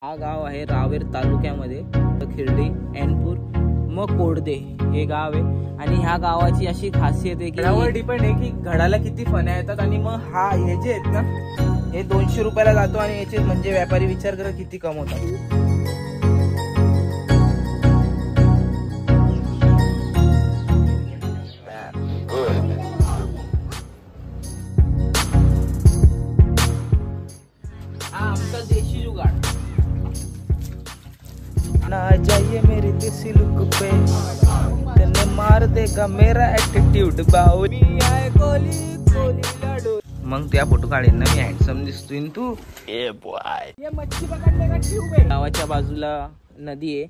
हा गाव आहे रावेर तालुक्यामध्ये खिर्डी ऐनपूर मग कोडदे हे गाव आहे आणि ह्या गावाची अशी खासियत आहे की यावर डिपेंड आहे की घडाला किती फण्या येतात आणि मग हे जे आहेत ना हे 200 रुपयाला जातो आणि याचे म्हणजे व्यापारी विचार करा किती कमवतात। ना जाइए मेरी देसी लुक पे तेने मार देगा मेरा एटीट्यूड बावली आए कोली कोली लाडू। मग त्या फोटो काढीन ना मी हँडसम दिसतोय तू ए बॉय। ये मच्छी पकडने का ट्यूब आहे। गावाच्या बाजूला नदी आहे।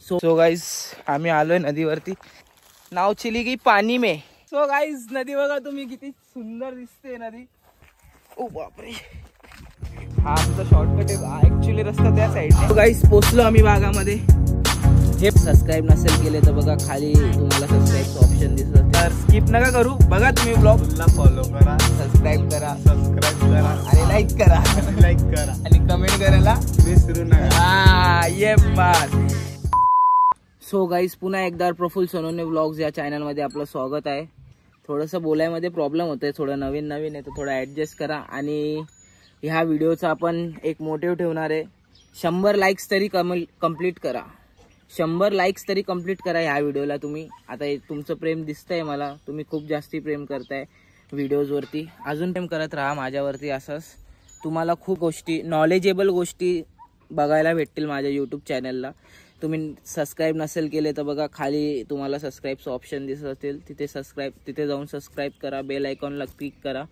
सो गाइस आम्ही आलोय नदीवरती नाव चली गई पानी में। सो गाइस नदी बघा तुम्ही किती सुंदर दिसते नदी। ओ बापरे हा आमचा शॉर्टकट आहे ऍक्च्युअली रस्ता त्या साईडने। गाइस पोहोचलो आम्ही भागामध्ये। हे सबस्क्राइब नसेल केले तर बघा खाली तुम्हाला सबस्क्राइबचं ऑप्शन दिसतं तर स्किप नका करू बघा तुम्ही ब्लॉगला फॉलो करा सबस्क्राइब करा आणि लाईक करा आणि कमेंट करायला विसरू नका। ये बात। सो गाइस पुन्हा एकदा प्रफुल्ल सोनवणे व्लॉग्स या चॅनल मध्ये आपलं स्वागत आहे। थोडंसं बोलायमध्ये प्रॉब्लेम होतोय थोडं नवीन आहे तर थोडं ऍडजस्ट करा आणि ह्या व्हिडिओचा आपण एक मोटिव्ह ठेवणार आहे 100 लाईक्स तरी कंप्लीट करा 100 लाईक्स तरी कंप्लीट करा ह्या व्हिडिओला। तुम्ही आता तुमचं प्रेम दिसतंय मला तुम्ही खूप जास्ती प्रेम करताय व्हिडिओजवरती अजून प्रेम करत राहा माझ्यावरती। असंच तुम्हाला खूप गोष्टी नॉलेजेबल गोष्टी बघायला भेटतील माझ्या यूट्यूब चॅनलला। तुम्ही सबस्क्राइब नसेल केले तर बघा खाली तुम्हाला सबस्क्राइबचं ऑप्शन दिसत असेल तिथे जाऊन सबस्क्राइब करा बेल आयकॉनला क्लिक करा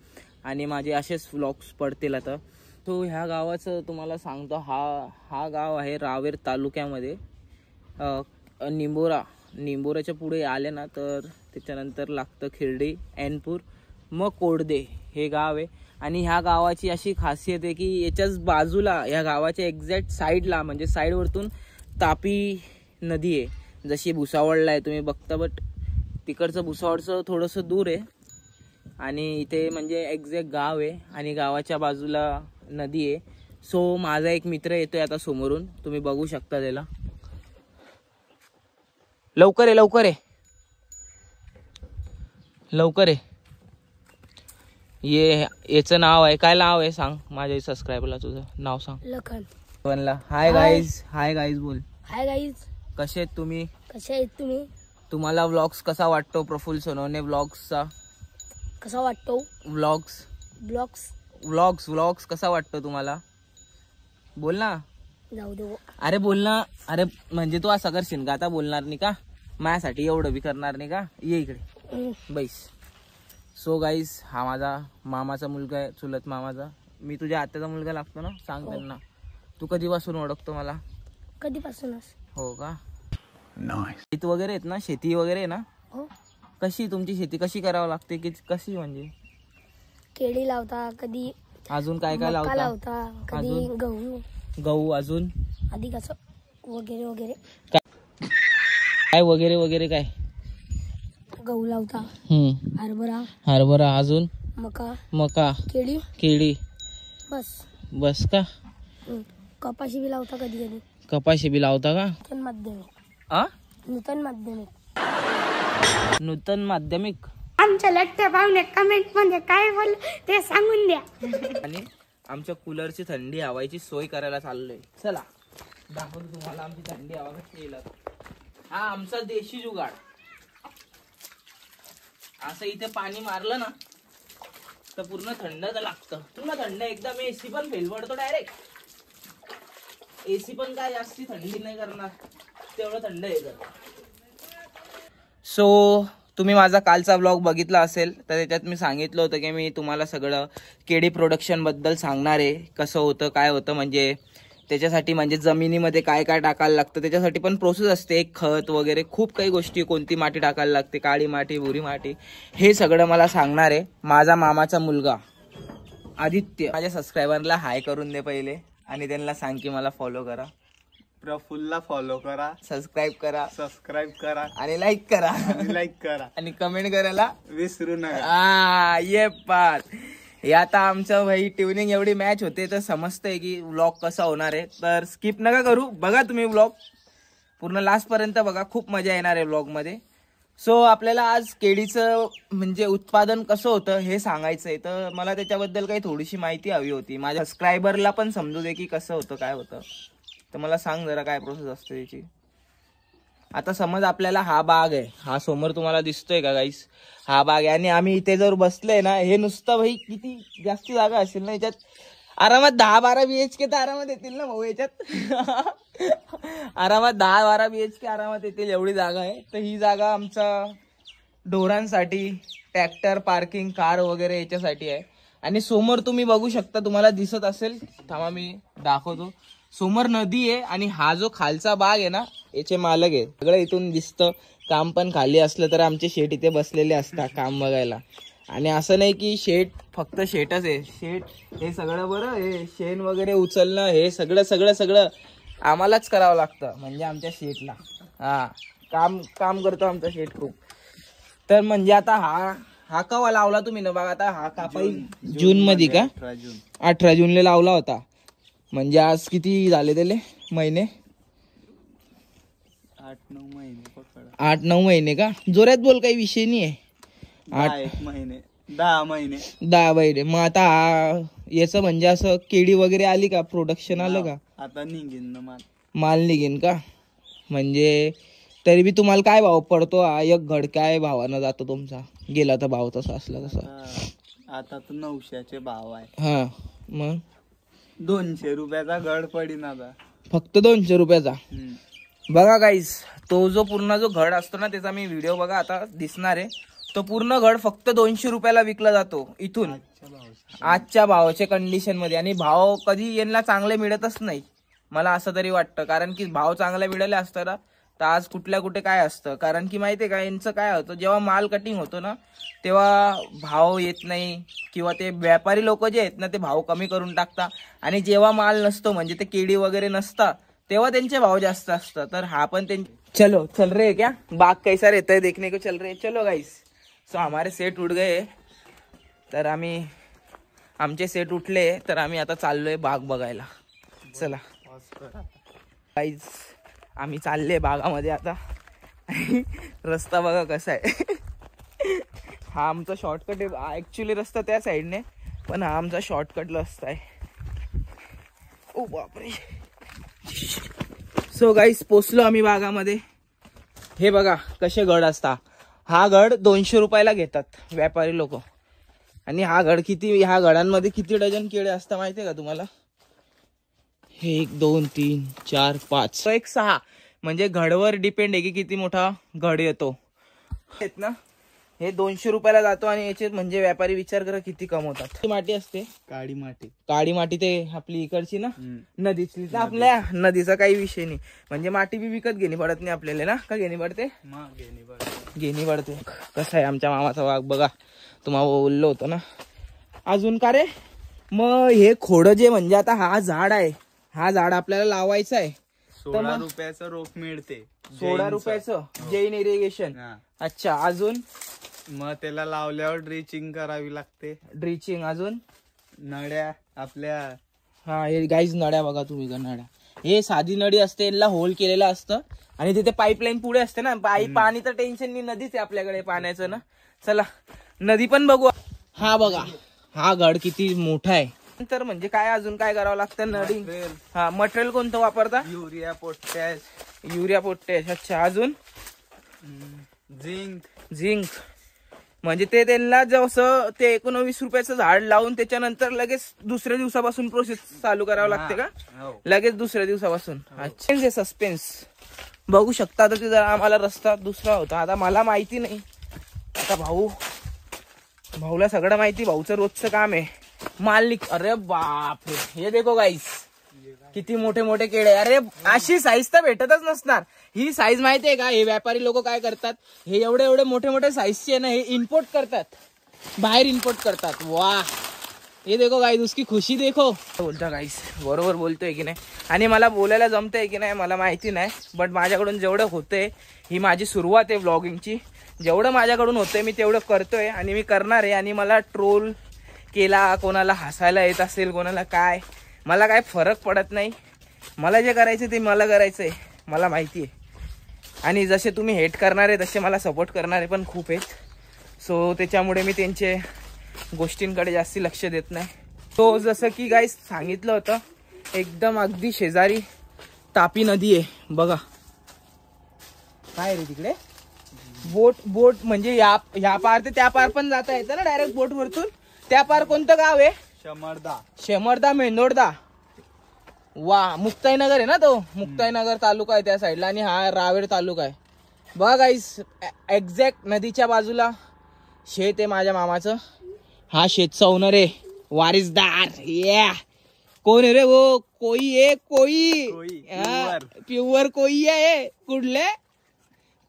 आणि माझे असेच व्लॉग्स पडतील आता। तो ह्या गावाचं तुम्हाला सांगतो हा गाव आहे रावेर तालुक्यामध्ये निंबोराच्या पुढे आले ना तर त्याच्यानंतर लागतं खिर्डी ऐनपूर मग कोडदे हे गाव आहे आणि ह्या गावाची अशी खासियत आहे की याच्याच बाजूला ह्या गावाच्या एक्झॅक्ट साईडला म्हणजे साईडवरतून तापी नदी आहे। जशी भुसावळला आहे तुम्ही बघता बट तिकडचं भुसावळचं थोडंसं दूर आहे आणि इथे म्हणजे एक्झॅक्ट गाव आहे आणि गावाच्या बाजूला नदी आहे। सो माझा एक मित्र येतोय आता समोरून तुम्ही बघू शकता त्याला। लवकर आहे याचं नाव आहे काय नाव आहे सांग माझ्या सबस्क्रायबरला तुझं नाव सांग। लखन बनला। हाय गाईज बोल। हाय गाईज कसे आहेत तुम्ही तुम्हाला व्लॉग्स कसा वाटतो प्रफुल्ल सोनवणे व्लॉग्सचा कसा वाटतो व्लॉग्स कसा वाटतो तुम्हाला बोल ना। जाऊ दे अरे बोल ना अरे म्हणजे तू असं करशील का आता बोलणार नाही का माझ्यासाठी एवढं बी करणार नाही का ये इकडे बैस। सो गाईज हा माझा मामाचा मुलगा आहे चुलत मामाचा मी तुझ्या आत्याचा मुलगा लागतो ना सांग त्यांना। तू कधीपासून ओळखतो मला कधीपासूनच हो का शेती वगैरे आहेत ना शेती वगैरे आहे ना हो। कशी तुमची शेती कशी करावं लागते की कशी म्हणजे केळी लावता कधी अजून काय लावता कधी गहू अजून आधी कसं वगैरे काय वगैरे काय गहू लावता हरभरा अजून मका केळी बस का कपाशी बी लावता कधी कपाशी बी लावता का नूतन माध्यमिक आमच्या लट्ट्या पाहुणे कमेंट मध्ये काय बोल ते सांगून द्या। आणि आमच्या कूलरची थंडी हवायची सोय करायला चाललोय चला दाखवतो तुम्हाला आमची थंडी हवा कशी येईल। हा आमचा देशी जुगाड असं इथे पाणी मारलं ना तर पूर्ण थंड लागतं पूर्ण थंड एकदम। एसी पण फेल पडतो डायरेक्ट एसी पण काय जास्ती थंडी नाही करणार तेवढं थंड आहे। सो तुम्ही माझा कालचा व्लॉग बघितला असेल तर त्याच्यात मी सांगितलं होतं की मी तुम्हाला सगळं केळी प्रोडक्शन बद्दल सांगणार आहे कसं होतं काय होतं म्हणजे त्याच्यासाठी म्हणजे जमिनीमध्ये काय टाकायला लागतं त्याच्यासाठी पण प्रोसेस असते एक खत वगैरे खूप काही गोष्टी कोणती माती टाकायला लागते काळी माती भुरी माती हे सगळं मला सांगणार आहे माझा मामाचा मुलगा आदित्य। माझ्या सबस्क्रायबरला हाय करून दे पहिले आणि त्यांना सांग की मला फॉलो करा प्रफुल्लला फॉलो करा सबस्क्राइब करा आणि लाईक करा आणि आणि कमेंट करायला विसरू नका। ये बात। हे आता आमचं भाई ट्युनिंग एवढी मॅच होते तर समजतंय की व्लॉग कसा होणार आहे. तर स्किप नका करू, बघा तुम्ही व्लॉग पूर्ण लास्ट पर्यंत बघा, खूप मजा येणार आहे व्लॉग मध्ये. सो आपल्याला आज केळीचं म्हणजे उत्पादन कसं होतं हे सांगायचंय. तर मला त्याच्याबद्दल काही थोडीशी माहिती हवी होती, माझ्या सबस्क्रायबरला पण समजू दे की कसं होतं काय होतं. तर मला सांग जरा काय प्रोसेस असते त्याची. आता समज आपल्याला हा बाग आहे, हा समोर तुम्हाला दिसतोय का गाईस, हा बाग आहे आणि आम्ही इथे जर बसलोय ना, हे नुसतं भाई किती जास्ती जागा असेल ना याच्यात, आरामात 10-12 BHK तर आरामात येतील ना भाऊ याच्यात. आरामात 10-12 BHK आरामात येतील एवढी जागा आहे. तर ही जागा आमचा ढोरांसाठी, ट्रॅक्टर पार्किंग, कार वगैरे याच्यासाठी आहे. आणि समोर तुम्ही बघू शकता, तुम्हाला दिसत असेल, थांबा मी दाखवतो. समोर नदी आहे आणि हा जो खालचा बाग आहे ना याचे मालक आहे. सगळं इथून दिसतं. काम पण खाली असलं तर आमचे शेठ इथे बसलेले असतात काम बघायला. आणि असं नाही की शेठ फक्त शेठच आहे, शेठ हे सगळं बरं, हे शेण वगैरे उचलणं हे सगळं आम्हालाच करावं लागतं, म्हणजे आमच्या शेठला. काम करतो आमचा शेठ खूप. तर म्हणजे आता हा कवा लावला तुम्ही ना बघा, आता हा कापाई जून मध्ये का, 18 जूनला लावला होता. म्हणजे आज किती झाले त्याले महिने, 8-9 महिने का. जोरात बोल, काही विषय नाही आहे. 10 महिने. मग आता याचं म्हणजे असं केळी वगैरे आली का, प्रोडक्शन आलं का, आता निघेन ना माल निघेन का. म्हणजे तरी बी तुम्हाला काय भाव पडतो, एक घड काय भावानं जातो तुमचा, गेला तर भाव तसा असला तसा. आता तर 900चे भाव आहे. हा मग 200 रुपयाचा घड पडीन आता, फक्त 200 रुपयाचा. बघा गाईस, तो जो पूर्ण जो घड असतो ना त्याचा मी व्हिडिओ बघा आता दिसणार आहे. तो पूर्ण घड फक्त 200 रुपयाला विकला जातो इथून, आजच्या भावाच्या कंडिशन मध्ये. आणि भाव कधी यांना चांगले मिळतच नाही मला असं तरी वाटतं, कारण की भाव चांगले मिळाले असतं ना तर आज कुठल्या कुठे काय असतं. कारण की माहितीये का यांचं काय होतं, जेव्हा माल कटिंग होतो ना तेव्हा भाव येत नाही, किंवा ते व्यापारी लोक जे आहेत ना ते भाव कमी करून टाकतात. आणि जेव्हा माल नसतो म्हणजे ते केळी वगैरे नसतात तेव्हा त्यांचे भाव जास्त असतात. तर हा पण चलो चल रहे क्या, बाग कैसा रहता है देखने को चल रहे, चलो गाइस. सो हमारे सेट उठ गए, तर आमचे सेट उठले तर आम्ही आता चाललोय बाग बघायला. चला गाइस, आम्ही चालले बागामध्ये आता. रस्ता बघा कसा आहे. हा आमचा शॉर्टकट आहे, ऍक्च्युली रस्ता त्या साईडने, पण हा आमचा शॉर्टकट रस्ता आहे. ओ बापरे. सो गाईस पोचलो आम्ही बागामध्ये. हे बघा कसे घड असतात. हा घड 200 रुपयाला घेतात व्यापारी लोक. आणि हा घड किती, ह्या घडांमध्ये किती डझन केळे असतात माहितीये का तुम्हाला. 1 2 3 4 5 6, म्हणजे घडवर डिपेंड आहे की किती मोठा घड येतो ना. हे 200 रुपयाला जातो आणि याचे म्हणजे व्यापारी विचार करा किती कमवतात. माती असते काळी माती, ते आपली इकडची ना नदीची. तर आपल्या नदीचा काही विषय नाही, म्हणजे माती बी विकत घेणी पडत नाही आपल्याला ना, का घेणी पडते, घेणी पडते. कसं आहे आमच्या मामाचा वाघ बघा, तुम्हाला बोललो होतो ना. अजून का रे, मग हे खोड जे म्हणजे आता हा झाड आहे, हा झाड आपल्याला लावायचं आहे. 16 रुपयाचं रोप मिळते, 16 रुपयाचं जैन इरिगेशन. अच्छा, अजून मग त्याला लावल्यावर ड्रिचिंग करावी लागते. ड्रिचिंग, अजून नळ्या आपल्या. हा हे गाईज नळ्या बघा तुम्ही, नळ्या हे साधी नळी असते, याला होल केलेलं असतं आणि तिथे पाईपलाईन पुढे असते ना. पाणी तर टेन्शन नाही, नदीच आहे आपल्याकडे पाण्याचं ना. चला नदी पण बघू. हा बघा हा गड किती मोठा आहे. तर म्हणजे काय अजून काय करावं लागतं, नळी. हा मटेरियल कोणतं वापरता, युरिया पोटॅश. अच्छा, अजून झिंक. म्हणजे ते त्यांना जसं ते 19 रुपयाचं झाड लावून त्याच्यानंतर लगेच दुसऱ्या दिवसापासून प्रोसेस चालू करावं लागते का, लगेच दुसऱ्या दिवसापासून. अच्छा, सस्पेन्स बघू शकता. आता ते जरा आम्हाला रस्ता दुसरा होता, आता मला माहिती नाही. आता भाऊला सगळं माहिती, भाऊचं रोजचं काम आहे. मालिक, अरे बापरे, हे देखो गाईस किती मोठे मोठे केळे. अरे अशी साईज तर भेटतच नसणार. ही साईज माहितीये का, हे व्यापारी लोक काय करतात, हे एवढे एवढे मोठे मोठे साईजचे ना हे इम्पोर्ट करतात, बाहेर इम्पोर्ट करतात. वाह, हे देखो गाईस, उसकी खुशी देखो. बोलता गाईस, बरोबर बोलतोय की नाही. आणि मला बोलायला जमतंय की नाही मला माहिती नाही, बट माझ्याकडून जेवढं होतंय, ही माझी सुरुवात आहे व्लॉगिंगची. जेवढं माझ्याकडून होतंय मी तेवढं करतोय आणि मी करणार आहे. आणि मला ट्रोल केला, कोणाला हसायला येत असेल, कोणाला काय, मला काय फरक पडत नाही. मला जे करायचं ते मला करायचं आहे, मला माहिती आहे. आणि जसे तुम्ही हेट करणारे तसे मला सपोर्ट करणारे पण खूप आहेत. सो त्याच्यामुळे मी त्यांचे गोष्टींकडे जास्ती लक्ष देत नाही. तो जसं की गाईस सांगितलं होतं, एकदम अगदी शेजारी तापी नदी आहे बघा. काय रे तिकडे बोट म्हणजे या पार ते त्या पार पण जाता येतं ना डायरेक्ट बोट वरतून. त्या पार कोणतं गाव आहे? शेमर्दा मेंदोर्दा. वा, मुक्ताईनगर आहे ना तो, मुक्ताईनगर तालुका आहे त्या साईडला आणि हा रावेर तालुका आहे बघा गाईस. एक्झॅक्ट नदीच्या बाजूला शेत आहे माझ्या मामाचं. हा शेतचा ओनर आहे, वारिसदार. कोण आहे रे वो? कोई आहे, कोई प्युअर कोई आहे. कुठले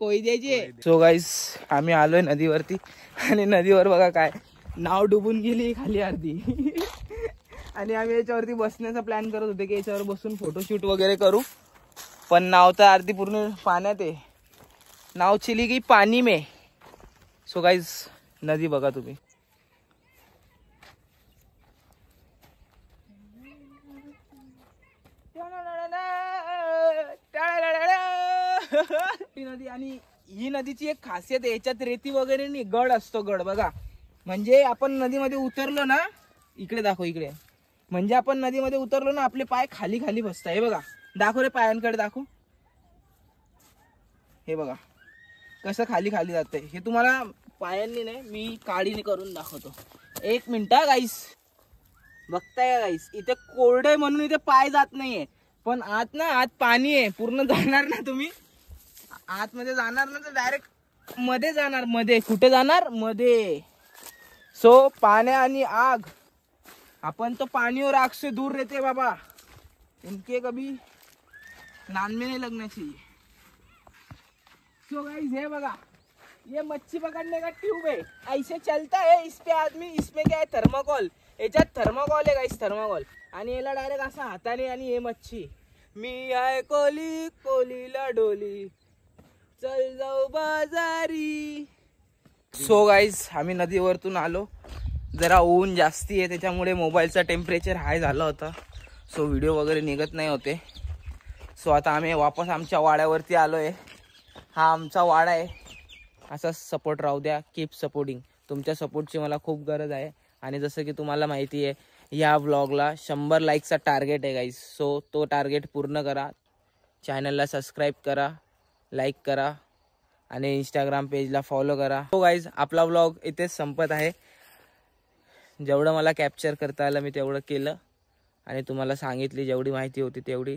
कोई द्यायचे. सो गाईस आम्ही आलोय नदीवरती आणि नदीवर बघा काय नाव डुबून गेली खाली अर्धी. आणि आम्ही याच्यावरती बसण्याचा प्लॅन करत होते की याच्यावर बसून फोटोशूट वगैरे करू, पण नाव तर अर्धी पूर्ण पाण्यात आहे. नाव चिली गई पाणी में. सो गाईज नदी बघा तुम्ही. नदी. आणि ही नदीची एक खासियत आहे, याच्यात रेती वगैरे नाही, गड असतो, गड बघा. म्हणजे आपण नदीमध्ये उतरलो ना, इकडे दाखव, इकडे, म्हणजे आपण नदीमध्ये उतरलो ना आपले पाय खाली खाली बसतात. हे बघा, दाखव रे पायांकडे दाखव. हे बघा कसं खाली खाली जातंय. हे तुम्हाला पायांनी नाही, मी काडीने करून दाखवतो. 1 मिनिट गाईस. बघताय का गाईस, इथे कोरडे म्हणून इथे पाय जात नाहीये, पण आत ना, आत पाणी आहे. पूर्ण जाणार ना तुम्ही आतमध्ये जाणार ना तर डायरेक्ट मध्ये जाणार. मध्ये कुठे जाणार? मध्ये. सो पाण्या आणि आग, अपन तो पानी और आग से दूर रहते बाबा, इनके कभी नान में नहीं लगना चाहिए. सो गाइस ये बघा, ये मच्छी पकड़ने का ट्यूब है, ऐसे चलता है. इस पे आदमी, इसमें क्या है थर्माकोल, याच्यात थर्माकोल आहे गाइस, थर्माकोल. आणि याला डायरेक्ट असा हाताने, आणि हे मच्छी. मी आहे कोली, कोलीला डोली, चल जाऊ बाजारी. सो गाइस आम्ही नदीवरतून आलो. जरा ऊन जास्ती आहे त्याच्यामुळे मोबाईलचा टेम्परेचर हाय झाला होता, सो व्हिडिओ वगैरे निघत नाही होते. सो आता आम्ही वापस आमच्या वाड्यावरती आलो आहे. हा आमचा वाडा आहे. असा सपोर्ट राहू द्या, कीप सपोर्टिंग. तुमच्या सपोर्टची मला खूप गरज आहे. आणि जसं की तुम्हाला माहिती आहे या व्लॉगला 100 लाईकचा टार्गेट आहे गाईज. सो तो टार्गेट पूर्ण करा. चॅनलला सबस्क्राईब करा, लाईक करा आणि इंस्टाग्राम पेजला फॉलो करा. सो गाईज आपला व्लॉग इथेच संपत आहे. जेवढं मला कॅप्चर करता आलं मी तेवढं केलं आणि तुम्हाला सांगितली जेवढी माहिती होती तेवढी.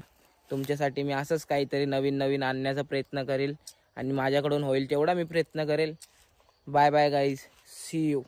तुमच्यासाठी मी असंच काहीतरी नवीन नवीन आणण्याचा प्रयत्न करेल आणि माझ्याकडून होईल तेवढा मी प्रयत्न करेल. Bye bye guys, see you.